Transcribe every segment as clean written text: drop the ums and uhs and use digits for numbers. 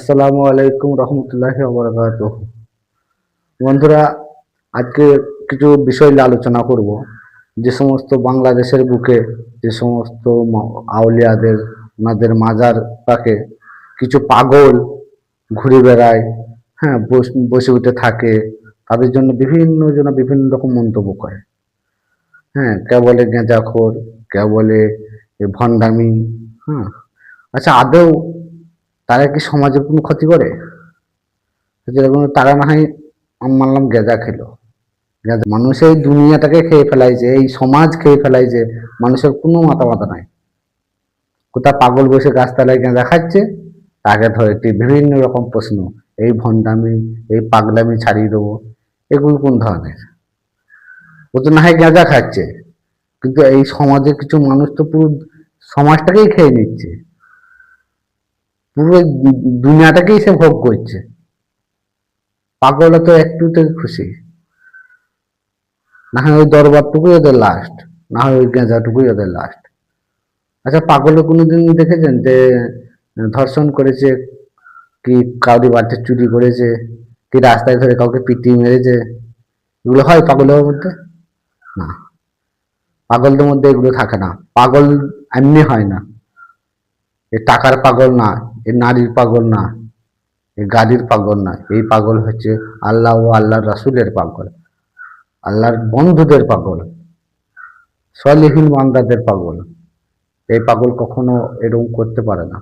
আসসালামু আলাইকুম রহমতুল্লাহি ওয়া বারাকাতুহু। বন্ধুরা, আজকে কিছু বিষয় নিয়ে আলোচনা করব। যে সমস্ত বাংলাদেশের বুকে যে সমস্ত আউলিয়াদের ওনাদের মাজার পাকে কিছু পাগল ঘুরে বেড়ায়, হ্যাঁ, বসে উঠে থাকে, তাদের জন্য বিভিন্ন জন বিভিন্ন রকম মন্তব্য করে। হ্যাঁ, কেউ বলে গেঁজাখোর, কেউ বলে এ ভণ্ডামি। হ্যাঁ, আচ্ছা, আদৌ তারা কি সমাজের কোনো ক্ষতি করে? যেরকম তারা না হয় মানলাম গেঁজা খেলো, মানুষ এই দুনিয়াটাকে খেয়ে ফেলাইছে, এই সমাজ খেয়ে ফেলাইছে, মানুষের কোনো মাথা মাথা নাই। কোথা পাগল বসে গাছতলায় গেঁজা খাচ্ছে, তাকে ধরে বিভিন্ন রকম প্রশ্ন, এই ভণ্ডামি, এই পাগলামি ছাড়িয়ে দেবো, এগুলো কোন ধরনের? ও তো না হয় গেঁজা খাচ্ছে, কিন্তু এই সমাজে কিছু মানুষ তো পুরো সমাজটাকেই খেয়ে নিচ্ছে, পুরো দুনিয়াটাকেই সে ভোগ করছে। পাগলরা তো একটুতে খুশি, না হয় ওই দরবারটুকুই ওদের লাস্ট, না হয় ওই গেঁজাটুকুই ওদের লাস্ট। আচ্ছা, পাগলে কোনোদিন দেখেছেন যে ধর্ষণ করেছে, কি কাউরি বাড়িতে চুরি করেছে, কি রাস্তায় ধরে কাউকে পিটিয়ে মেরেছে? এগুলো হয় পাগলের মধ্যে? না, পাগলদের মধ্যে এগুলো থাকে না। পাগল এমনি হয় না, এ টাকার পাগল না, এ নারীর পাগল না, এ গাড়ির পাগল না, এই পাগল হচ্ছে আল্লাহ ও আল্লাহর রাসূলের পাগল, আল্লাহর বন্ধুদের পাগল, সলিহীন বান্দাদের পাগল। এই পাগল কখনো এরকম করতে পারে না।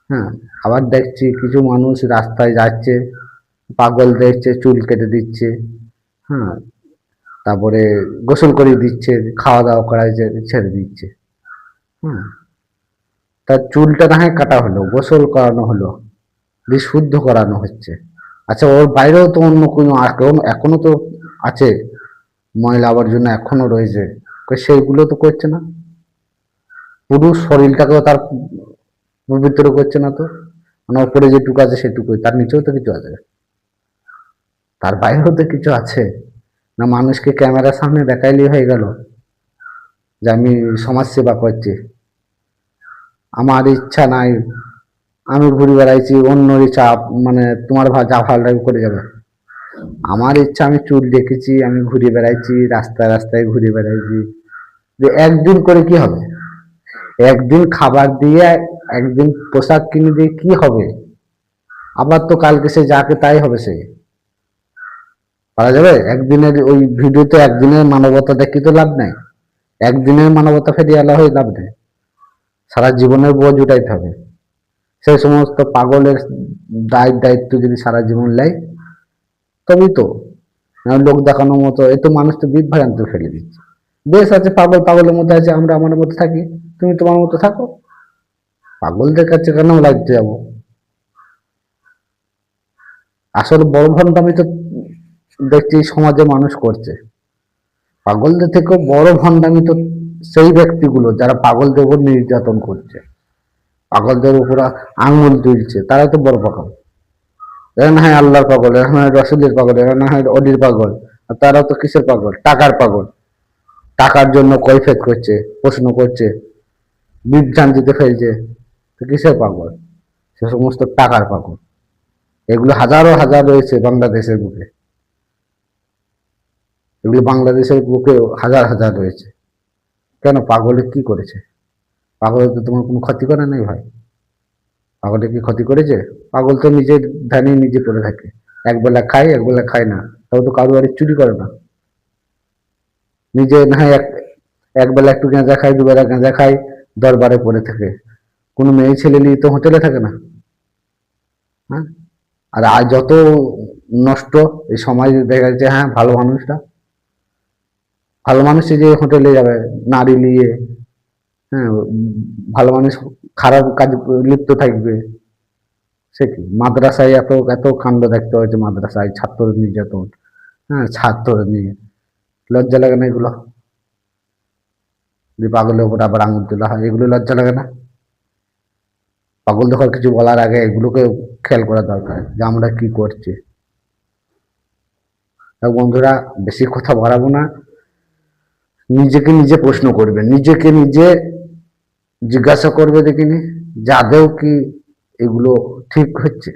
হ্যাঁ, আবার দেখছি কিছু মানুষ রাস্তায় যাচ্ছে, পাগল দেখছে, চুল কেটে দিচ্ছে, হ্যাঁ, তারপরে গোসল করিয়ে দিচ্ছে, খাওয়া দাওয়া করাইছে, ছেড়ে দিচ্ছে। হ্যাঁ, তার চুলটা না হয় কাটা হলো, গোসল করানো হলো, বিশুদ্ধ করানো হচ্ছে। আচ্ছা, ওর বাইরেও তো অন্য কোনো এখনো তো আছে, ময়লা আবর্জনা এখনো রয়েছে, সেইগুলো তো করছে না। পুরো শরীরটাকেও তার পবিত্র করছে না তো, মানে উপরে যেটুকু আছে সেটুকুই, তার নিচেও তো কিছু আছে, তার বাইরেও তো কিছু আছে। না মানুষকে ক্যামেরার সামনে দেখাইলেই হয়ে গেল যে আমি সমাজ সেবা করছি, আমার ইচ্ছা নাই, আমি ঘুরে বেড়াইছি, অন্যরই চাপ, মানে তোমার যা ভালো লাগে করে যাবে। আমার ইচ্ছা, আমি চুল রেখেছি, আমি ঘুরে বেড়াইছি, রাস্তায় রাস্তায় ঘুরে বেড়াইছি। যে একদিন করে কি হবে? একদিন খাবার দিয়ে, একদিন পোশাক কিনে দিয়ে কি হবে? আবার তো কালকে সে যাকে তাই হবে, সে পারা যাবে? একদিনের ওই ভিডিওতে একদিনের মানবতা দেখি তো লাভ নাই, একদিনের মানবতা ফেরিয়ে আলা হয়ে লাভ নেই, সারা জীবনের বোঝ উঠাইতে হবে। সেই সমস্ত পাগলের দায়িত্ব যদি সারা জীবন নেয়, তবেই তো। লোক দেখানোর মতো এ তো মানুষ তো বিভ্রান্ত ফেলে দিচ্ছে। বেশ আছে, পাগল পাগলের মধ্যে আছে, আমরা আমার মধ্যে থাকি, তুমি তোমার মতো থাকো, পাগলদের কাছে কেন লাগতে যাবো? আসলে বড় ভণ্ডামি তো দেখছি সমাজে মানুষ করছে। পাগলদের থেকেও বড় ভণ্ডামি তো সেই ব্যক্তিগুলো যারা পাগলদের উপর নির্যাতন করছে, পাগলদের উপর আঙুল তুলছে, তারা তো বড় পাগল। এরা না হয় আল্লাহর পাগল, এরা না হয় রসুলের পাগল, এরা না হয় অলির পাগল, আর তারা তো কিসের পাগল? টাকার পাগল। টাকার জন্য কৈফিয়ত করছে, প্রশ্ন করছে, বিভ্রান্তিতে ফেলছে, তো কিসের পাগল? সে সমস্ত টাকার পাগল। এগুলো হাজারো হাজার রয়েছে বাংলাদেশের বুকে, এগুলো বাংলাদেশের বুকে হাজার হাজার রয়েছে। কেন, পাগলে কি করেছে? পাগলে তো তোমার কোনো ক্ষতি করে নাই ভাই। পাগলে কি ক্ষতি করেছে? পাগল তো নিজের ধ্যানে নিজে পড়ে থাকে, একবেলা খায় একবেলা খায় না, তাও তো কারো বাড়ি চুরি করে না। নিজে না হয় একবেলা একটু গাঁজা খায়, দুবেলা গাঁজা খায়, দরবারে পড়ে থাকে। কোনো মেয়ে ছেলে নিয়ে তো হোটেলে থাকে না। হ্যাঁ, আর আজ যত নষ্ট এই সমাজে দেখা যাচ্ছে, হ্যাঁ, ভালো মানুষ যে হোটেলে যাবে নারী নিয়ে, হ্যাঁ, ভালো মানুষ খারাপ কাজ লিপ্ত থাকবে। সে কি মাদ্রাসায় এত এত কাণ্ড দেখতে হয়েছে, মাদ্রাসায় ছাত্র নির্যাতন, হ্যাঁ, ছাত্র নিয়ে লজ্জা লাগে না এগুলো? যে পাগলের উপর আবার আঙুল তোলা হয়, এগুলো লজ্জা লাগে না? পাগল যখন কিছু বলার আগে এগুলোকে খেয়াল করা দরকার যে আমরা কি করছি। বন্ধুরা, বেশি কথা বাড়াবো না, নিজেকে নিজে প্রশ্ন করবে, নিজেকে নিজে জিজ্ঞাসা করবে, দেখিনি যে আদৌ কি এগুলো ঠিক হচ্ছে?